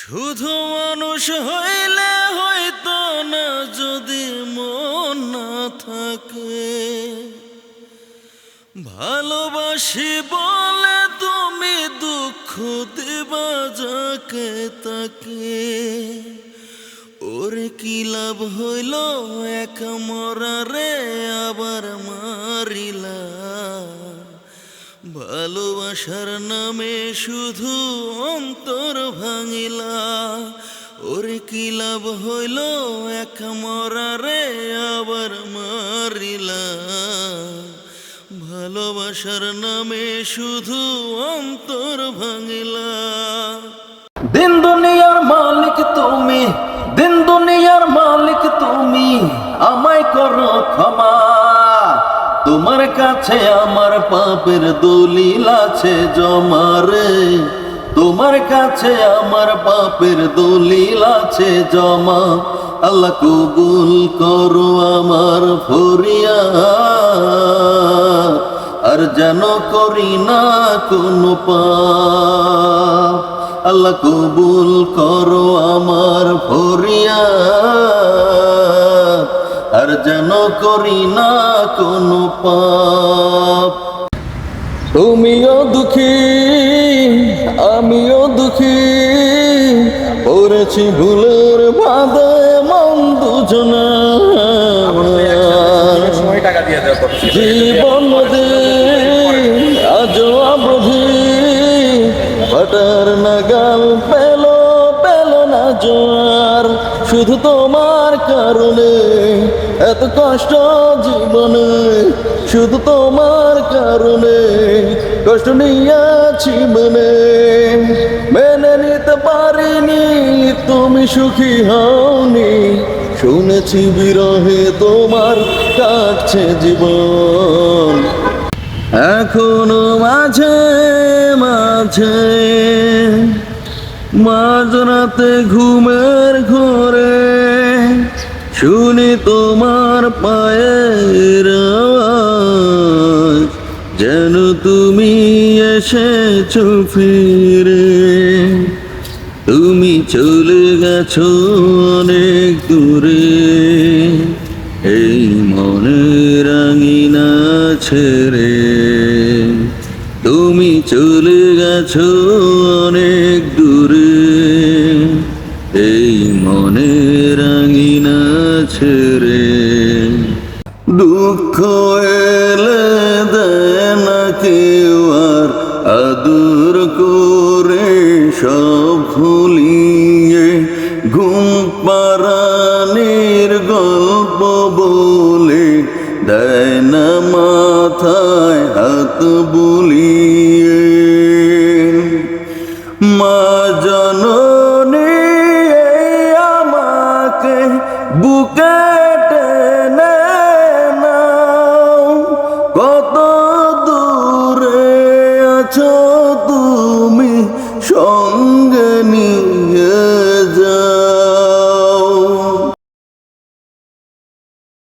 শুধু মানুষ হইলে হয়তো না, যদি মন না থাকে। ভালোবাসি বলে তুমি দুঃখ দিবা যাকে তাকে। ওরে কি লাভ হইল এক মরারে আবার মারিলা। ভালোবাসার নামে শুধু অন্তর ভাঙিলা। ওরে কি লাভ হইল এক মরারে আবার মারিলা। ভালোবাসার নামে শুধু অন্তর ভাঙিলা। দিন দুনিয়ার মালিক তুমি, দিন দুনিয়ার মালিক তুমি, আমায় করো ক্ষমা। তোমার কাছে আমার পাপের দলিল আছে জমা রে। তোমার কাছে আমার পাপের দলিল আছে জমা। আল্লাহ কবুল করো আমার ফরিয়াদ, আর যেন করি না কোনো পাপ। আল্লাহ কবুল করো আমার ফরিয়াদ, আর যেন করি না কোনো পাপ। তুমিও দুঃখী আমিও দুঃখী, পড়েছি ভুলের বাঁধে মন দুজনা। জীবন নদী আজও অবধি পাটার নাগাল পেল না জোয়ার। শুধু তোমার কারণে এত কষ্ট জীবনে, শুধু তোমার কারণে কষ্ট নিয়েছি মনে। মেনে নিতে পারিনি তুমি সুখী হওনি, শুনেছি বিরহে তোমার কাটছে জীবন। এখনো মাঝে মাঝে মাঝরাতে ঘুমের ঘোরে শুনি তোমার পায়ের আওয়াজ, যেন তুমি এসেছো ফিরে। তুমি চলে গেছো অনেক দূরে, এই মনের আঙিনা ছেড়ে। তুমি চলে গেছো অনেক দূরে, এই মনের আঙিনা ছেড়ে। দুঃখ এলে দেয় না কেউ আর আদর করে, সব ভুলিয়ে ঘুম পাড়ানির গল্প বলে দেয় না মাথায় হাত বুলিয়ে। মা জননী আমাকে বুকে টেনে নাও, কত দূরে আছো তুমি